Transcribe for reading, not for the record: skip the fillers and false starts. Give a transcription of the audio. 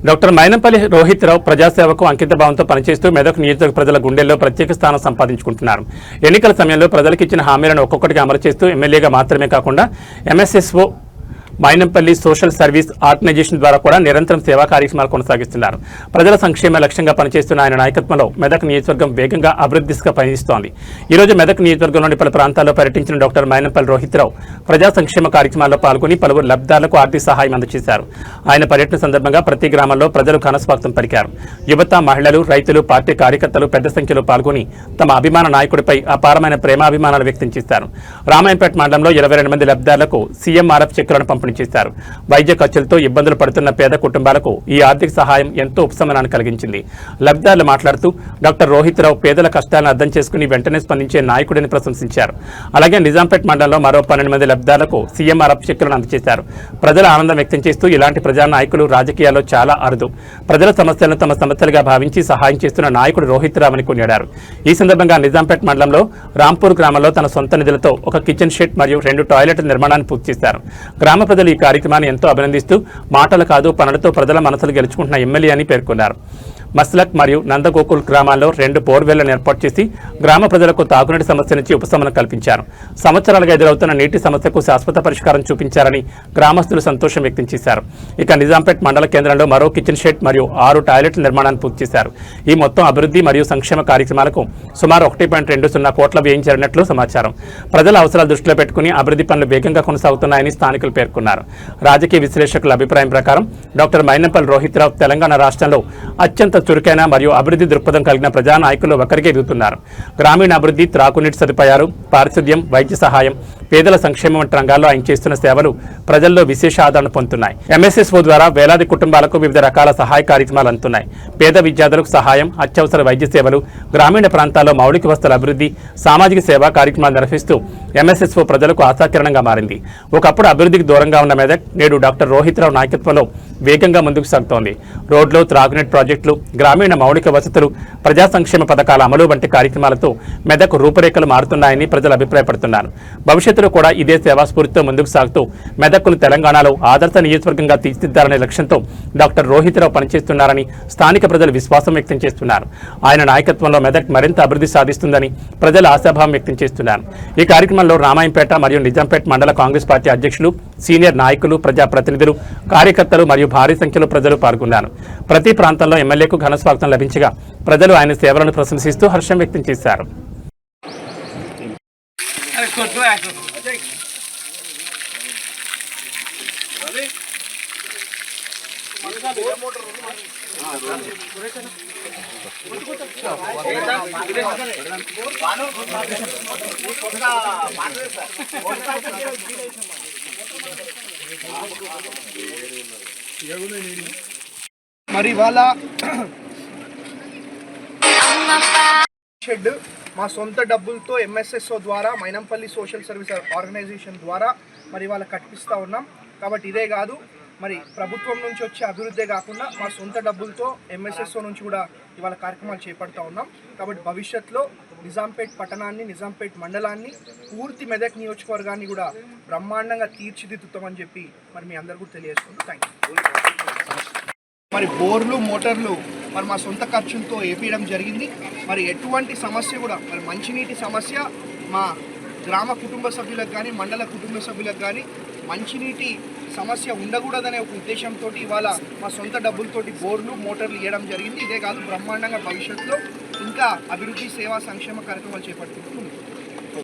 Doctor Mynampally Rohit రావు ప్రజాసేవకు అంకితభావంతో పనిచేస్తూ మెదక్ నియోజకవర్గ ప్రజల గుండెల్లో ప్రత్యేక స్థానం సంపాదించుకుంటున్నారు. ఎన్నికల సమయంలో ప్రజలకు ఇచ్చిన హామీలను ఒక్కొక్కటిగా అమలు చేస్తూ ఎమ్మెల్యేగా మాత్రమే కాకుండా MSSO Mainampalli social service organization ద్వారా కూడా నిరంతరం సేవా కార్యక్రమాలు కొనసాగిస్తున్నారు. ప్రజల సంక్షేమ లక్ష్యంగా పనిచేస్తున్న ఆయన నాయకత్వంలో మెదక్ నియోజకవర్గం వేగంగా అభివృద్ధి దిశగా పయనిస్తోంది. ఈ రోజు మెదక్ నియోజకవర్గంలోని పలు ప్రాంతాల్లో పర్యటించిన డాక్టర్ మైనంపల్లి రోహిత్ రావు ప్రజా సంక్షేమ కార్యక్రమాల్లో పాల్గొని పలువురు లబ్ధిదారులకు ఆర్థిక సహాయం అందజేశారు. ఆయన పర్యటన సందర్భంగా ప్రతి గ్రామంలో ప్రజలు ఘనస్వాగతం పలికారు. యువత, మహిళలు, రైతులు, పార్టీ కార్యకర్తలు పెద్ద సంఖ్యలో పాల్గొని తమ అభిమాన నాయకుడిపై అపారమైన ప్రేమాభిమానాలు వ్యక్తం చేశారు. రామాయంపేట మండలంలో 22 మంది లబ్ధిదారులకు సీఎంఆర్ఎఫ్ చెక్కులను పంపిణీ చేశారు. వైద్య ఖర్చులతో ఇబ్బందులు పడుతున్న పేద కుటుంబాలకు ఈ ఆర్థిక సహాయం ఎంతో ఉపశమనాన్ని కలిగించింది. లబ్ధిదారులు మాట్లాడుతూ డాక్టర్ రోహిత్ రావు పేదల కష్టాలను అర్థం చేసుకుని వెంటనే స్పందించే నాయకుడిని ప్రశంసించారు. అలాగే నిజాంపేట మండలంలో మరో 12 మంది లబ్ధిదారులకు సీఎంఆర్ఎఫ్ చెక్కులను అందజేశారు. ప్రజల ఆనందం వ్యక్తం చేస్తూ ఇలాంటి ప్రజా నాయకులు రాజకీయాల్లో చాలా అరుదు. ప్రజల సమస్యలను తమ సమస్యలుగా భావించి సహాయం చేస్తున్న నాయకుడు రోహిత్ రావు అని కొనియాడారు. ఈ సందర్భంగా నిజాంపేట మండలంలో రాంపూర్ గ్రామంలో తన సొంత నిధులతో ఒక కిచెన్ షెడ్ మరియు 2 టాయిలెట్ల నిర్మాణాన్ని పూర్తి చేశారు. గ్రామ ప్రజలు ఈ కార్యక్రమాన్ని ఎంతో అభినందిస్తూ మాటలు కాదు పనులతో ప్రజల మనసులు గెలుచుకుంటున్న ఎమ్మెల్యే అని పేర్కొన్నారు. మస్లక్ మరియు నందగోకుల్ గ్రామాల్లో 2 బోర్వెళ్లను ఏర్పాటు చేసి గ్రామ ప్రజలకు తాగునీటి సమస్య నుంచి ఉపశమనం కల్పించారు. సంవత్సరాలుగా ఎదురవుతున్న నీటి సమస్యకు శాశ్వత పరిష్కారం చూపించారని గ్రామస్తులు సంతోషం వ్యక్తం చేశారు. ఇక నిజాంపేట్ మండల కేంద్రంలో మరో కిచెన్ షెడ్ మరియు 6 టాయిలెట్ల నిర్మాణాన్ని పూర్తి చేశారు. ఈ మొత్తం అభివృద్ధి మరియు సంక్షేమ కార్యక్రమాలకు సుమారు 1.20 కోట్ల వ్యయం జరిగినట్లు సమాచారం. ప్రజల అవసరాలు దృష్టిలో పెట్టుకుని అభివృద్ధి పనులు వేగంగా కొనసాగుతున్నాయని స్థానికులు పేర్కొన్నారు. రాజకీయ విశ్లేషకుల అభిప్రాయం ప్రకారం డాక్టర్ మైనంపల్లి రోహిత్ రావు తెలంగాణ రాష్ట్రంలో అత్యంత చురుకైన మరియు అభివృద్ధి దృక్పథం కలిగిన ప్రజా నాయకులు ఒకరికి ఎదుగుతున్నారు. గ్రామీణ అభివృద్ధి, త్రాగునీటి సదుపాయాలు, పారిశుద్ధ్యం, వైద్య సహాయం, పేదల సంక్షేమం వంటి రంగాల్లో ఆయన చేస్తున్న సేవలు ప్రజల్లో విశేష ఆదరణ పొందుతున్నాయి. ఎంఎస్ఎస్ఓ ద్వారా వేలాది కుటుంబాలకు వివిధ రకాల సహాయ కార్యక్రమాలు అందుతున్నాయి. పేద విద్యార్థులకు సహాయం, అత్యవసర వైద్య సేవలు, గ్రామీణ ప్రాంతాల్లో మౌలిక వసతుల అభివృద్ధి, సామాజిక సేవా కార్యక్రమాలు నిర్వహిస్తూ ఎంఎస్ఎస్ఓ ప్రజలకు ఆశాకిరణంగా మారింది. ఒకప్పుడు అభివృద్ధికి దూరంగా ఉన్న మెదక్ నేడు డాక్టర్ రోహిత్ రావు నాయకత్వంలో వేగంగా ముందుకు సాగుతోంది. రోడ్లు, త్రాగునీటి ప్రాజెక్టులు, గ్రామీణ మౌలిక వసతులు, ప్రజా సంక్షేమ పథకాల అమలు వంటి కార్యక్రమాలతో మెదక్ రూపురేఖలు మారుతున్నాయని ప్రజలు అభిప్రాయపడుతున్నారు. భవిష్యత్తులో కూడా ఇదే సేవాస్ఫూర్తితో ముందుకు సాగుతూ మెదక్ను తెలంగాణలో ఆదర్శ నియోజకవర్గంగా తీర్చిదిద్దారనే లక్ష్యంతో డాక్టర్ రోహిత్ రావు పనిచేస్తున్నారని స్థానిక ప్రజలు విశ్వాసం వ్యక్తం చేస్తున్నారు. ఆయన నాయకత్వంలో మెదక్ మరింత అభివృద్ధి సాధిస్తుందని ప్రజలు ఆశాభావం వ్యక్తం చేస్తున్నారు. ఈ కార్యక్రమంలో రామాయంపేట మరియు నిజాంపేట మండల కాంగ్రెస్ పార్టీ అధ్యక్షులు, సీనియర్ నాయకులు, ప్రజాప్రతినిధులు, కార్యకర్తలు మరియు భారీ సంఖ్యలో ప్రజలు పాల్గొన్నారు. ప్రతి ప్రాంతంలో ఎమ్మెల్యేకు ఘన స్వాగతం లభించగా ప్రజలు ఆయన సేవలను ప్రశంసిస్తూ హర్షం వ్యక్తం చేశారు. మరి ఇవాళ షెడ్ మా సొంత డబ్బులతో ఎంఎస్ఎస్ఓ ద్వారా మైనంపల్లి సోషల్ సర్వీస్ ఆర్గనైజేషన్ ద్వారా మరి ఇవాళ కట్టిస్తూ ఉన్నాం. కాబట్టి ఇదే కాదు, మరి ప్రభుత్వం నుంచి వచ్చే అభివృద్ధే కాకుండా మా సొంత డబ్బులతో ఎంఎస్ఎస్ఓ నుంచి కూడా ఇవాళ కార్యక్రమాలు చేపడుతూ ఉన్నాం. కాబట్టి భవిష్యత్తులో నిజాంపేట్ పట్టణాన్ని, నిజాంపేట్ మండలాన్ని, పూర్తి మెదక్ నియోజకవర్గాన్ని కూడా బ్రహ్మాండంగా తీర్చిదిద్దుతామని చెప్పి మరి మీ అందరూ కూడా తెలియజేసుకుంటూ థ్యాంక్ యూ. మరి బోర్లు, మోటార్లు మరి మా సొంత ఖర్చులతో వేపించడం జరిగింది. మరి ఎటువంటి సమస్య కూడా, మరి మంచినీటి సమస్య మా గ్రామ కుటుంబ సభ్యులకు కానీ, మండల కుటుంబ సభ్యులకు కానీ మంచినీటి సమస్య ఉండకూడదనే ఒక ఉద్దేశంతో ఇవాళ మా సొంత డబ్బులతోటి బోర్లు, మోటార్లు ఇవ్వడం జరిగింది. ఇదే కాదు, బ్రహ్మాండంగా భవిష్యత్తులో ఇంకా అభివృద్ధి, సేవా, సంక్షేమ కార్యక్రమాలు చేపడుతున్నాం.